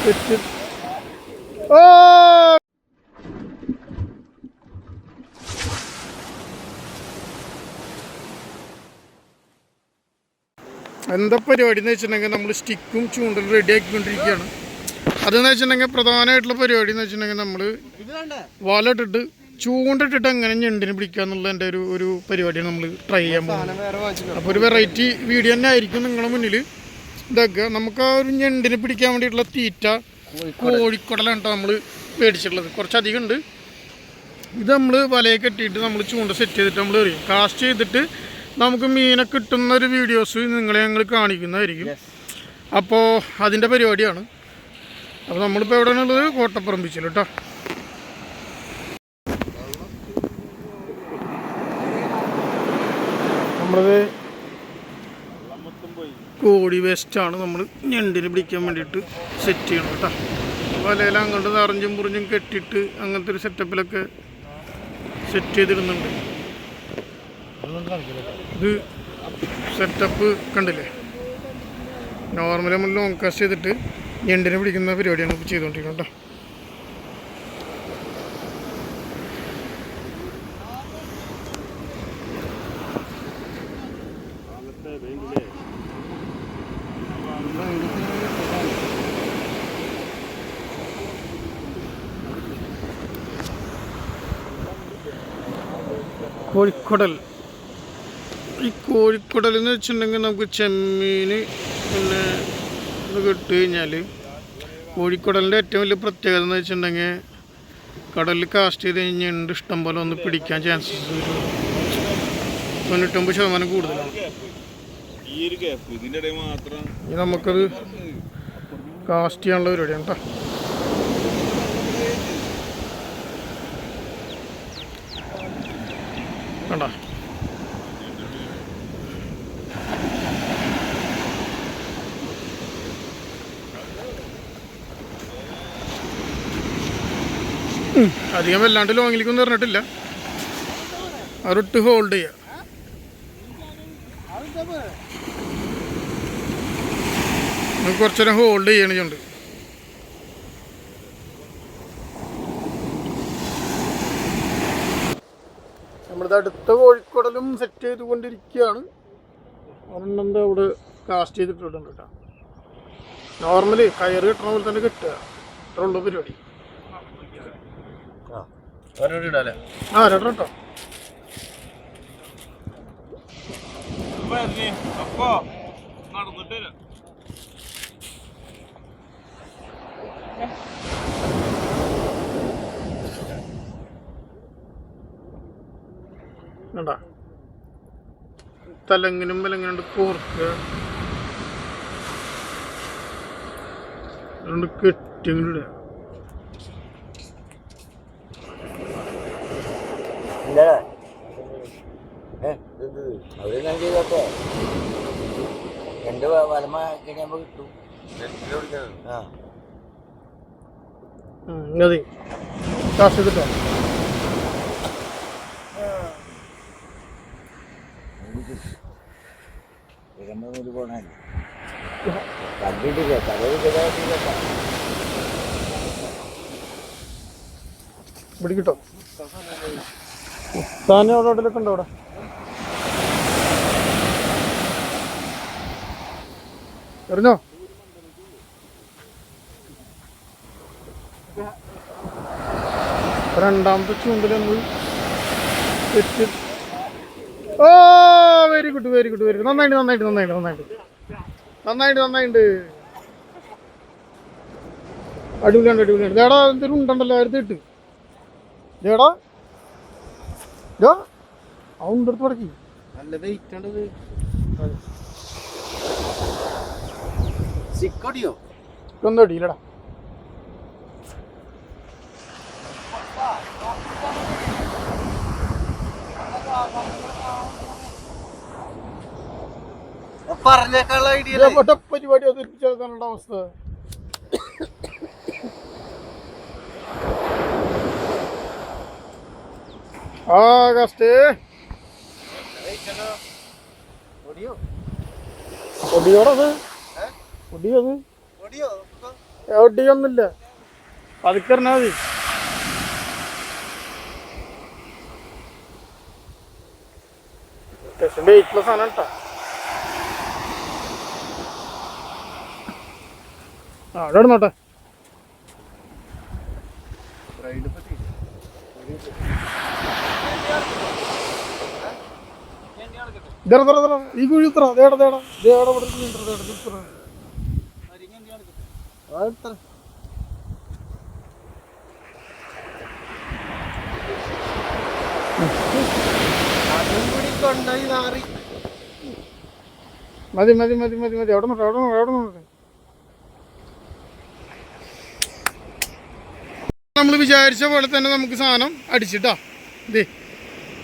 Set. ഓ എന്താ പരിപാടി എന്ന് വെച്ചിട്ടുണ്ടെങ്കിൽ നമ്മൾ സ്റ്റിക്കും ചൂണ്ടലും റെഡി ആക്കിക്കൊണ്ടിരിക്കുകയാണ്. അതെന്ന് വെച്ചിട്ടുണ്ടെങ്കിൽ പ്രധാനമായിട്ടുള്ള പരിപാടി എന്ന് വെച്ചിട്ടുണ്ടെങ്കിൽ നമ്മൾ വല ഇട്ടിട്ട് ചൂണ്ടിട്ടിട്ട് എങ്ങനെ ഞണ്ടിന് പിടിക്കുക എന്നുള്ളതിൻ്റെ ഒരു പരിപാടിയാണ് നമ്മൾ ട്രൈ ചെയ്യാൻ പോകുന്നത്. അപ്പോൾ ഒരു വെറൈറ്റി വീഡിയോ തന്നെ ആയിരിക്കും നിങ്ങളുടെ മുന്നിൽ. ഇതൊക്കെ നമുക്ക് ആ ഒരു ഞണ്ടിന് പിടിക്കാൻ വേണ്ടിയിട്ടുള്ള തീറ്റ കോഴിക്കുടലാണ് കേട്ടോ നമ്മൾ മേടിച്ചിട്ടുള്ളത്. കുറച്ചധികം ഉണ്ട്. ഇത് നമ്മൾ വലയെ കെട്ടിയിട്ട് നമ്മൾ ചൂണ്ട സെറ്റ് ചെയ്തിട്ട് നമ്മൾ എറിയും. കാസ്റ്റ് ചെയ്തിട്ട് നമുക്ക് മീനെ കിട്ടുന്ന ഒരു വീഡിയോസ് നിങ്ങളെ ഞങ്ങൾ കാണിക്കുന്നതായിരിക്കും. അപ്പോൾ അതിൻ്റെ പരിപാടിയാണ്. അപ്പോൾ നമ്മളിപ്പോൾ എവിടെയാണുള്ളത്? കോട്ടപ്പറമ്പിച്ചിൽ കേട്ടോ. നമ്മളത് കോഴി വേസ്റ്റാണ് നമ്മൾ ഞണ്ടിന് പിടിക്കാൻ വേണ്ടിയിട്ട് സെറ്റ് ചെയ്യണം കേട്ടോ. വലയിൽ അങ്ങോട്ട് നിറഞ്ഞും മുറിഞ്ഞും കെട്ടിയിട്ട് അങ്ങനത്തെ ഒരു സെറ്റപ്പിലൊക്കെ സെറ്റ് ചെയ്തിടുന്നുണ്ട്. ഇത് സെറ്റപ്പ് കണ്ടില്ലേ? നോർമലി നമ്മൾ ലോങ് കാസ്റ്റ് ചെയ്തിട്ട് ഞണ്ടിനെ പിടിക്കുന്ന പരിപാടിയാണ് ഇപ്പോൾ ചെയ്തുകൊണ്ടിരിക്കുന്നത് കേട്ടോ. കോഴിക്കുടൽ. ഈ കോഴിക്കുടൽ എന്ന് വെച്ചിട്ടുണ്ടെങ്കിൽ നമുക്ക് ചെമ്മീൻ പിന്നെ ഇത് കിട്ടി കഴിഞ്ഞാൽ കോഴിക്കുടലിൻ്റെ ഏറ്റവും വലിയ പ്രത്യേകത എന്ന് വെച്ചിട്ടുണ്ടെങ്കിൽ കടലിൽ കാസ്റ്റ് ചെയ്ത് കഴിഞ്ഞാൽ ഇഷ്ടം പോലെ ഒന്ന് പിടിക്കാൻ ചാൻസസ് ഒരു 99% കൂടുതലാണ്. ഇത് നമുക്കത് കാസ്റ്റ് ചെയ്യാനുള്ള പരിപാടിയാണ് കേട്ടോ. കണ്ടോ? അധികം വല്ലാണ്ട് ലോങ്ങിലേക്കൊന്നും പറഞ്ഞിട്ടില്ല. അവരിട്ട് ഹോൾഡ് ചെയ്യുക. കുറച്ചു നേരം ഹോൾഡ് ചെയ്യണുണ്ട്. നമ്മളിത് അടുത്ത കോഴിക്കുടലും സെറ്റ് ചെയ്തുകൊണ്ടിരിക്കുകയാണ്. ഒരെണ്ണം അവിടെ കാസ്റ്റ് ചെയ്തിട്ടുണ്ട് കേട്ടോ. നോർമലി കയറ് കിട്ടണ പോലെ തന്നെ കിട്ടുക. അത്ര ഉള്ളൂ പരിപാടി. ആ രണ്ടോ കേട്ടോ. കണ്ടാ തലങ്ങിനും വിലങ്ങാണ്ട് കോർക്കുക. അതുകൊണ്ട് കെട്ടിങ്ങിടുക. അതെ കാശ് കിട്ടോ. പിടിക്കിട്ടോ. താനെ അവിടെ എവിടെയൊക്കെ ഉണ്ടോ? അവിടെ എറിഞ്ഞോ? രണ്ടാമത്തെ ചൂണ്ടിൽ നമ്മൾ തെറ്റ്. Oh very good very good very good. നന്നായിട്ട് നന്നായിട്ട് നന്നായിട്ട് നന്നായിട്ട് നന്നായിട്ട് നന്നായിട്ട് അടിപൊളിയാണ് അടിപൊളിയാണ്. ഇതേടാ എന്തെങ്കിലും ഉണ്ടല്ലോ അടുത്തിട്ട്. ഇതേടാ ആ ഉണ്ടെടുത്ത് പടക്കി. നല്ല വെയിറ്റ് ഉണ്ടത്. ഒന്നും അടിയില്ലടാ. പരിപാടി അവതരിപ്പിച്ചെടുക്കാനുള്ള അവസ്ഥ. ആ കാസ്റ്റ് ഒടിയോടത് ഒടിയത് എവിടെയൊന്നുമില്ല, പതുക്കെ പറഞ്ഞാൽ മതി. വെയിറ്റ്ലെസ് ആണ് കേട്ടോ. അവിടെ ഇടുന്നോട്ടെ. ഈ കുഴി ഇത്ര മതി മതി മതി മതി മതി. അവിടെ നോട്ടെ, അവിടെ അവിടെ നോട്ടെ. നമ്മൾ വിചാരിച്ച പോലെ തന്നെ നമുക്ക് സാധനം അടിച്ചിട്ടാ. ഇതേ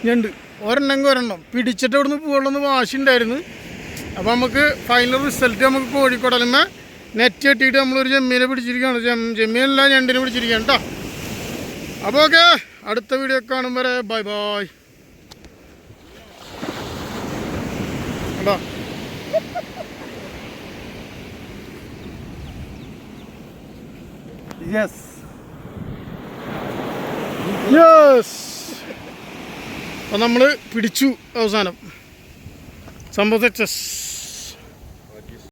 ഞണ്ട് ഒരെണ്ണമെങ്കിൽ ഒരെണ്ണം പിടിച്ചിട്ട് ഇവിടുന്ന് പോകുള്ളൂ വാശി ഉണ്ടായിരുന്നു. അപ്പോൾ നമുക്ക് ഫൈനൽ റിസൾട്ട് നമുക്ക് കോഴിക്കോടലുമേ നെറ്റ് കെട്ടിയിട്ട് നമ്മളൊരു ചെമ്മീനെ പിടിച്ചിരിക്കുകയാണ്. ചെമ്മീനല്ല, ഞണ്ടിനെ പിടിച്ചിരിക്കുകയാണ് കേട്ടോ. അപ്പോൾ ഓക്കെ, അടുത്ത വീഡിയോ കാണും വരെ ബൈ ബൈ. കേട്ടോ യെസ് യെസ്. അപ്പം നമ്മൾ പിടിച്ചു അവസാനം. സംഭവം സക്സസ്.